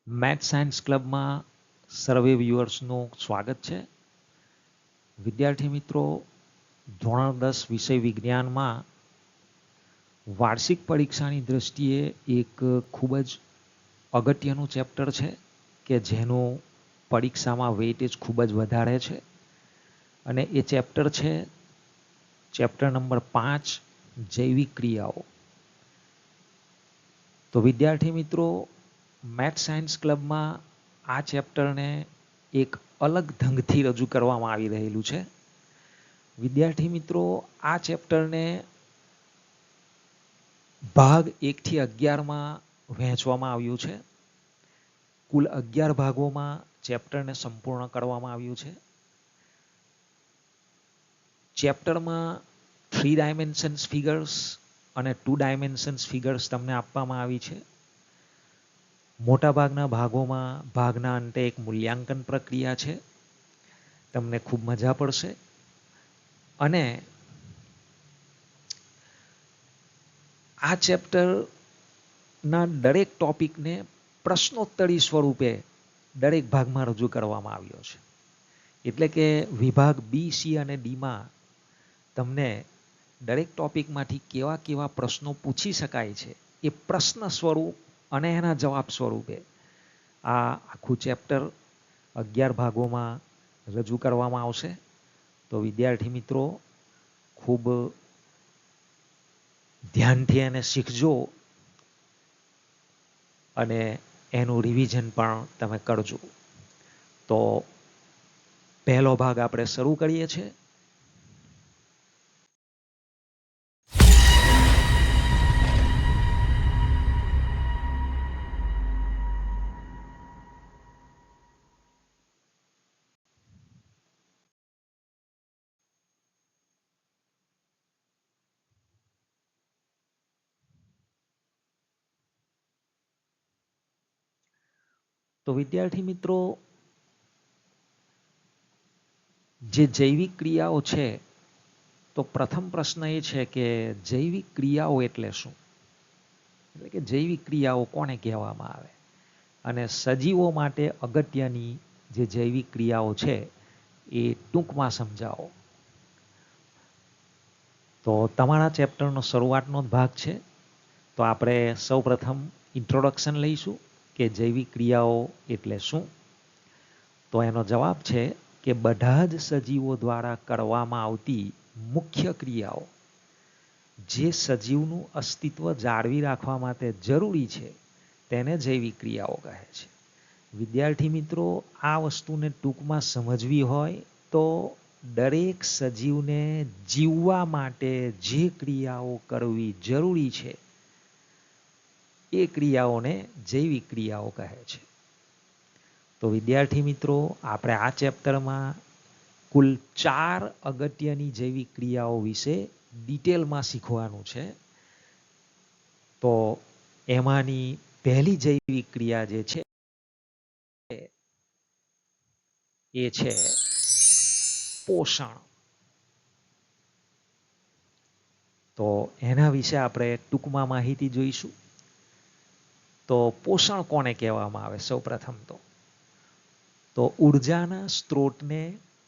Math science ક્લબમાં સર્વે વ્યુઅર્સનું સ્વાગત છે. વિદ્યાર્થી મિત્રો, ધોરણ 10 વિષય વિજ્ઞાનમાં વાર્ષિક પરીક્ષાની દ્રષ્ટિએ એક ખૂબ જ અગત્યનું ચેપ્ટર છે કે જેનું પરીક્ષામાં વેઇટેજ ખૂબ જ વધારે છે. અને એ ચેપ્ટર છે ચેપ્ટર નંબર 5, જૈવિક ક્રિયાઓ. તો વિદ્યાર્થી મિત્રો, મેથ સાયન્સ ક્લબમાં આ ચેપ્ટરને એક અલગ ઢંગથી રજૂ કરવામાં આવી રહેલું છે. વિદ્યાર્થી મિત્રો, આ ચેપ્ટરને ભાગ 1 થી 11માં વહેંચવામાં આવ્યું છે. કુલ 11 ભાગોમાં ચેપ્ટરને સંપૂર્ણ કરવામાં આવ્યું છે. ચેપ્ટરમાં 3 ડાયમેન્શન્સ ફિગર્સ અને 2 ડાયમેન્શન્સ ફિગર્સ તમને આપવામાં આવી છે. મોટાભાગના ભાગોમાં ભાગના અંતે એક મૂલ્યાંકન પ્રક્રિયા છે. તમને ખૂબ મજા પડશે. અને આ ચેપ્ટરના દરેક ટોપિકને પ્રશ્નોત્તરી સ્વરૂપે દરેક ભાગમાં રજૂ કરવામાં આવ્યો છે. એટલે કે વિભાગ બી, સી અને ડીમાં તમને દરેક ટોપિકમાંથી કેવા કેવા પ્રશ્નો પૂછી શકાય છે એ પ્રશ્ન સ્વરૂપ અને એના જવાબ સ્વરૂપે આ આખું ચેપ્ટર 11 ભાગોમાં રજૂ કરવામાં આવશે. તો વિદ્યાર્થી મિત્રો, ખૂબ ધ્યાનથી એને શીખજો અને એનું રિવિઝન પણ તમે કરજો. તો પહેલો ભાગ આપણે શરૂ કરીએ છીએ. તો વિદ્યાર્થી મિત્રો, જે જૈવિક ક્રિયાઓ છે, તો પ્રથમ પ્રશ્ન એ છે કે જૈવિક ક્રિયાઓ એટલે શું? એટલે કે જૈવિક ક્રિયાઓ કોને કહેવામાં આવે? અને સજીવો માટે અગત્યની જે જૈવિક ક્રિયાઓ છે એ ટૂંકમાં સમજાવો. તો તમારા ચેપ્ટરનો શરૂઆતનો જ ભાગ છે. તો આપણે સૌપ્રથમ ઇન્ટ્રોડક્શન લઈશું કે જૈવિક ક્રિયાઓ એટલે શું. તો એનો જવાબ છે કે બધા જ સજીવો દ્વારા કરવામાં આવતી મુખ્ય ક્રિયાઓ જે સજીવનું અસ્તિત્વ જાળવી રાખવા માટે જરૂરી છે તેને જૈવિક ક્રિયાઓ કહે છે. વિદ્યાર્થી મિત્રો, આ વસ્તુને ટૂંકમાં સમજવી હોય તો દરેક સજીવને જીવવા માટે જે ક્રિયાઓ કરવી જરૂરી છે એ ક્રિયાઓને જૈવિક ક્રિયાઓ કહે છે. તો વિદ્યાર્થી મિત્રો, આપણે આ ચેપ્ટરમાં કુલ 4 અગત્યની જૈવિક ક્રિયાઓ વિશે ડિટેલમાં શીખવાનું છે. તો એમાંની પહેલી જૈવિક ક્રિયા જે છે એ છે પોષણ. તો એના વિશે આપણે ટૂંકમાં માહિતી જોઈશું. તો પોષણ કોને કહેવામાં આવે? સૌપ્રથમ તો ઉર્જાના સ્ત્રોતને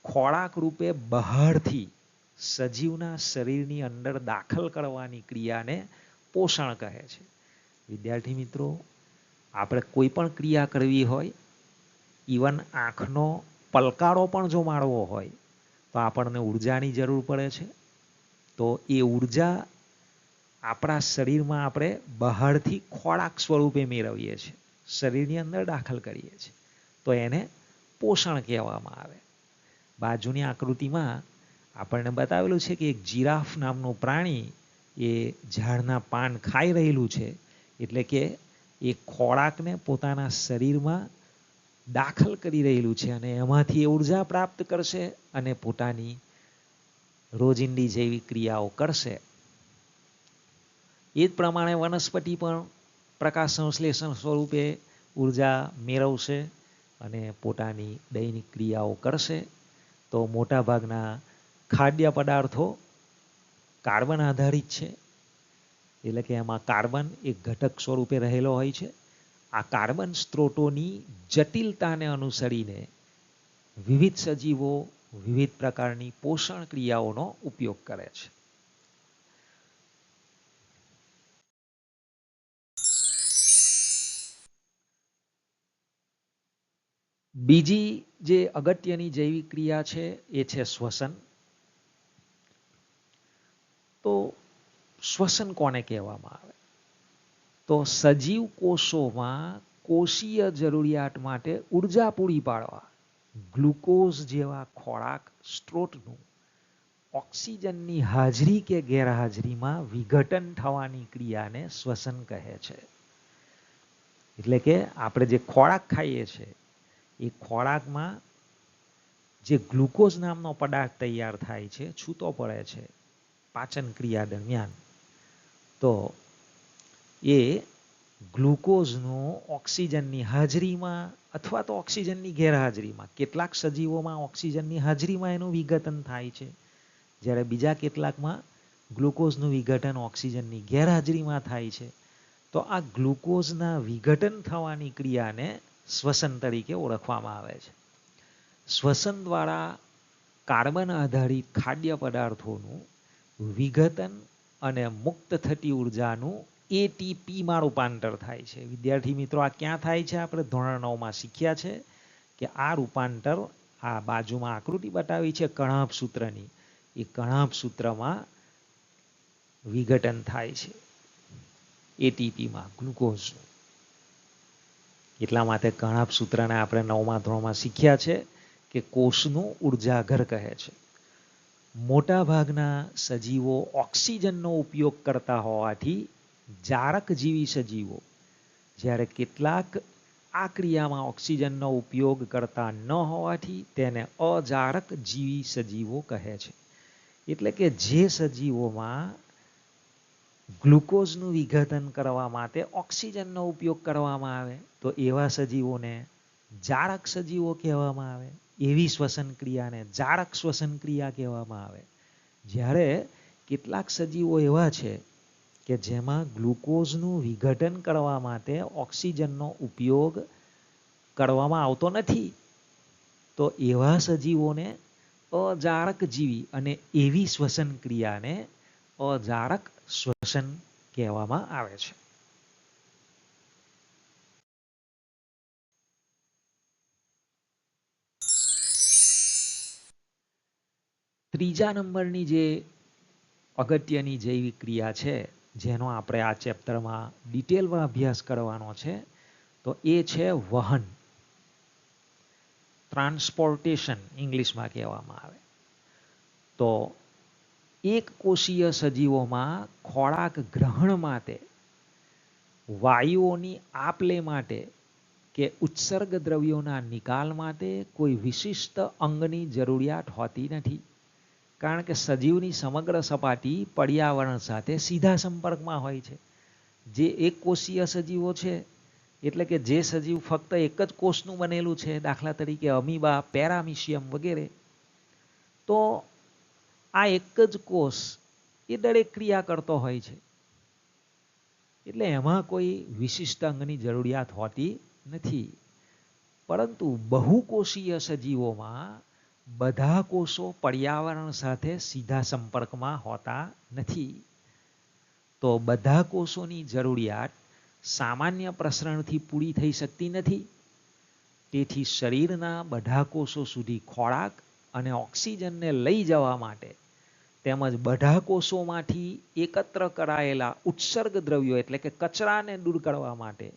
ખોરાક રૂપે બહારથી સજીવના શરીરની અંદર દાખલ કરવાની ક્રિયાને પોષણ કહે છે. વિદ્યાર્થી મિત્રો, આપણે કોઈ પણ ક્રિયા કરવી હોય, ઇવન આંખનો પલકારો પણ જો મારવો હોય તો આપણને ઉર્જાની જરૂર પડે છે. તો એ ઉર્જા આપણા શરીરમાં આપણે બહારથી ખોરાક સ્વરૂપે મેળવીએ છીએ, શરીરની અંદર દાખલ કરીએ છીએ. તો એને પોષણ કહેવામાં આવે. બાજુની આકૃતિમાં આપણને બતાવેલું છે કે એક જીરાફ નામનું પ્રાણી એ ઝાડના પાન ખાઈ રહેલું છે. એટલે કે એ ખોરાકને પોતાના શરીરમાં દાખલ કરી રહેલું છે અને એમાંથી ઉર્જા પ્રાપ્ત કરશે અને પોતાની રોજિંદી જૈવિક ક્રિયાઓ કરશે. એ જ પ્રમાણે વનસ્પતિ પણ પ્રકાશ સંશ્લેષણ સ્વરૂપે ઉર્જા મેળવશે અને પોતાની દૈનિક ક્રિયાઓ કરશે. તો મોટાભાગના ખાદ્ય પદાર્થો કાર્બન આધારિત છે. એટલે કે એમાં કાર્બન એક ઘટક સ્વરૂપે રહેલો હોય છે આ કાર્બન સ્ત્રોતોની જટિલતાને અનુસરીને વિવિધ સજીવો વિવિધ પ્રકારની પોષણ ક્રિયાઓનો ઉપયોગ કરે છે. બીજી જે અગત્યની જૈવિક ક્રિયા છે એ છે શ્વસન. તો શ્વસન કોને કહેવામાં આવે? તો સજીવ કોષોમાં કોષીય જરૂરિયાત માટે ઉર્જા પૂરી પાડવા ગ્લુકોઝ જેવા ખોરાક સ્ત્રોતનું ઓક્સિજનની હાજરી કે ગેરહાજરીમાં વિઘટન થવાની ક્રિયાને શ્વસન કહે છે. એટલે કે આપણે જે ખોરાક ખાઈએ છીએ એ ખોરાકમાં જે ગ્લુકોઝ નામનો પદાર્થ તૈયાર થાય છે, છૂટો પડે છે પાચન ક્રિયા દરમિયાન, તો એ ગ્લુકોઝનો ઓક્સિજનની હાજરીમાં અથવા તો ઓક્સિજનની ગેરહાજરીમાં, કેટલાક સજીવોમાં ઓક્સિજનની હાજરીમાં એનું વિઘટન થાય છે, જ્યારે બીજા કેટલાકમાં ગ્લુકોઝનું વિઘટન ઓક્સિજનની ગેરહાજરીમાં થાય છે. તો આ ગ્લુકોઝના વિઘટન થવાની ક્રિયાને શ્વસન તરીકે ઓળખવામાં આવે છે. શ્વસન દ્વારા કાર્બન આધારિત ખાદ્ય પદાર્થોનું વિઘટન અને મુક્ત થતી ઉર્જાનું એટીપીમાં રૂપાંતર થાય છે. વિદ્યાર્થી મિત્રો, આ ક્યાં થાય છે? આપણે ધોરણ 9માં શીખ્યા છે કે આ રૂપાંતર, આ બાજુમાં આકૃતિ બતાવી છે કણાભ સૂત્રની, એ કણાભ સૂત્રમાં વિઘટન થાય છે એટીપીમાં ગ્લુકોઝનું. એટલા માટે કણાભ સૂત્રને આપણે 9મા ધોરણમાં શીખ્યા છે કે કોષનું ઉર્જાઘર કહે છે. મોટા ભાગના સજીવો ઓક્સિજનનો ઉપયોગ કરતા હોવાથી જારકજીવી સજીવો, જ્યારે કેટલાક આ ક્રિયામાં ઓક્સિજનનો ઉપયોગ કરતા ન હોવાથી તેને અજારકજીવી સજીવો કહે છે. એટલે કે જે સજીવોમાં ગ્લુકોઝનું વિઘટન કરવા માટે ઓક્સિજનનો ઉપયોગ કરવામાં આવે તો એવા સજીવોને જારક સજીવો કહેવામાં આવે. એવી શ્વસન ક્રિયાને જારક શ્વસન ક્રિયા કહેવામાં આવે. જ્યારે કેટલાક સજીવો એવા છે કે જેમાં ગ્લુકોઝનું વિઘટન કરવા માટે ઓક્સિજનનો ઉપયોગ કરવામાં આવતો નથી, તો એવા સજીવોને અજારકજીવી અને એવી શ્વસન ક્રિયાને અજારક શ્વસન કહેવામાં આવે છે. ત્રીજા નંબરની જે અગત્યની જૈવિક ક્રિયા છે, જેનો આપણે આ ચેપ્ટરમાં ડિટેલમાં અભ્યાસ કરવાનો છે, તો એ છે વહન. ટ્રાન્સપોર્ટેશન ઇંગ્લિશમાં કહેવામાં આવે. તો એક કોષીય સજીવોમાં ખોરાક ગ્રહણ માટે, વાયુઓની આપ-લે માટે કે ઉત્સર્ગ દ્રવ્યોના નિકાલ માટે કોઈ વિશિષ્ટ અંગની જરૂરિયાત હોતી નથી. કારણ કે સજીવની સમગ્ર સપાટી પર્યાવરણ સાથે સીધા સંપર્કમાં હોય છે. જે એક કોષીય સજીવો છે, એટલે કે જે સજીવ ફક્ત એક જ કોષનું બનેલું છે, દાખલા તરીકે અમીબા, પેરામિશિયમ વગેરે, તો આ એક જ કોષ એ દરેક ક્રિયા કરતો હોય છે. એટલે એમાં કોઈ વિશિષ્ટ અંગની જરૂરિયાત હોતી નથી. પરંતુ બહુકોષીય સજીવોમાં બધા કોષો પર્યાવરણ સાથે સીધા સંપર્કમાં હોતા નથી. તો બધા કોષોની જરૂરિયાત સામાન્ય પ્રસરણથી પૂરી થઈ શકતી નથી. તેથી શરીરના બધા કોષો સુધી ખોરાક અને ઓક્સિજનને લઈ જવા માટે, તેમજ બધા કોષોમાંથી એકત્ર કરાયેલા ઉત્સર્ગ દ્રવ્યો એટલે કે કચરાને દૂર કરવા માટે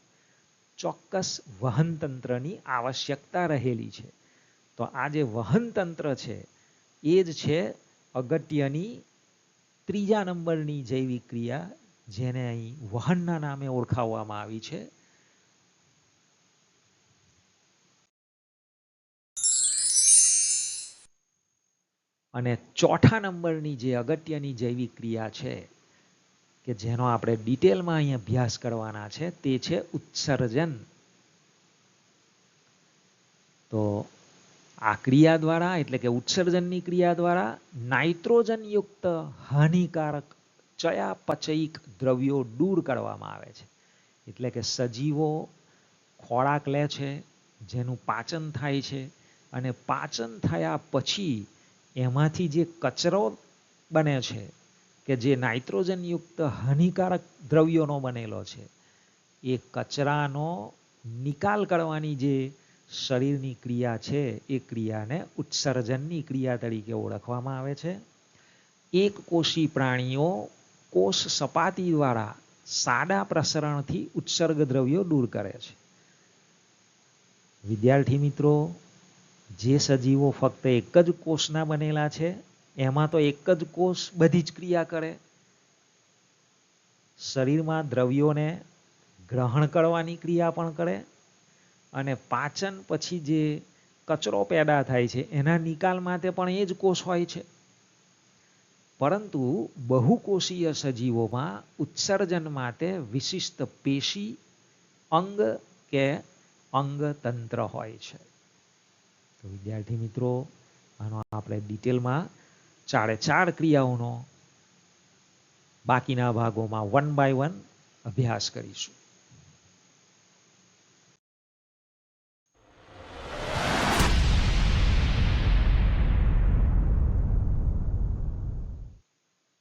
ચોક્કસ વહન તંત્રની આવશ્યકતા રહેલી છે. તો આ જે વહન તંત્ર છે એ જ છે અગત્યની ત્રીજા નંબરની જૈવિક ક્રિયા, જેને અહીં વહનના નામે ઓળખાવવામાં આવી છે. અને ચોથા નંબરની જે અગત્યની જૈવિક ક્રિયા છે કે જેનો આપણે ડિટેલમાં અહીં અભ્યાસ કરવાના છે, તે છે ઉત્સર્જન. તો આ ક્રિયા દ્વારા, એટલે કે ઉત્સર્જનની ક્રિયા દ્વારા નાઇટ્રોજન યુક્ત હાનિકારક ચયાપચયિક દ્રવ્યો દૂર કરવામાં આવે છે. એટલે કે સજીવો ખોરાક લે છે, જેનું પાચન થાય છે, અને પાચન થયા પછી એમાંથી જે કચરો બને છે કે જે નાઇટ્રોજનયુક્ત હાનિકારક દ્રવ્યોનો બનેલો છે, એ કચરાનો નિકાલ કરવાની જે શરીરની ક્રિયા છે એ ક્રિયાને ઉત્સર્જનની ક્રિયા તરીકે ઓળખવામાં આવે છે. એક કોષી પ્રાણીઓ કોષ સપાટી દ્વારા સાદા પ્રસરણથી ઉત્સર્ગ દ્રવ્યો દૂર કરે છે. વિદ્યાર્થી મિત્રો, જે સજીવો ફક્ત એક જ કોષના બનેલા છે એમાં તો એક જ કોષ બધી જ ક્રિયા કરે. શરીરમાં દ્રવ્યોને ગ્રહણ કરવાની ક્રિયા પણ કરે અને પાચન પછી જે કચરો પેદા થાય છે એના નિકાલ માટે પણ એ જ કોષ હોય છે. પરંતુ બહુકોષીય સજીવોમાં ઉત્સર્જન માટે વિશિષ્ટ પેશી, અંગ કે અંગતંત્ર હોય છે. તો વિદ્યાર્થી મિત્રો, આનો આપણે ડિટેલમાં 4 ક્રિયાઓનો બાકીના ભાગોમાં 1 by 1 અભ્યાસ કરીશું.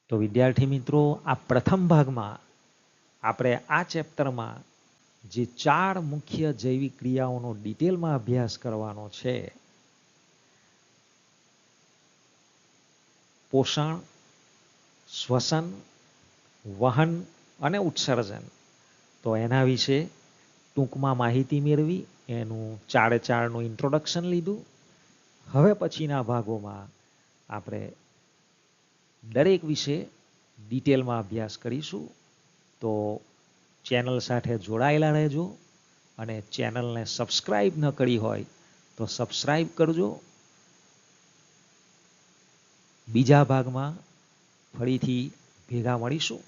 તો વિદ્યાર્થી મિત્રો, આ પ્રથમ ભાગમાં આપણે આ ચેપ્ટરમાં જે 4 મુખ્ય જૈવિક ક્રિયાઓનો ડિટેલમાં અભ્યાસ કરવાનો છે. પોષણ, શ્વસન, વહન અને ઉત્સર્જન. તો એના વિશે ટૂંકમાં માહિતી મેળવી, એનું 4નું ઇન્ટ્રોડક્શન લીધું. હવે પછીના ભાગોમાં આપણે દરેક વિશે ડિટેલમાં અભ્યાસ કરીશું. તો ચેનલ સાથે જોડાયેલા રહેજો અને ચેનલને સબસ્ક્રાઈબ ન કરી હોય તો સબસ્ક્રાઈબ કરજો. બીજા ભાગમાં ફરીથી ભેગા મળીશું.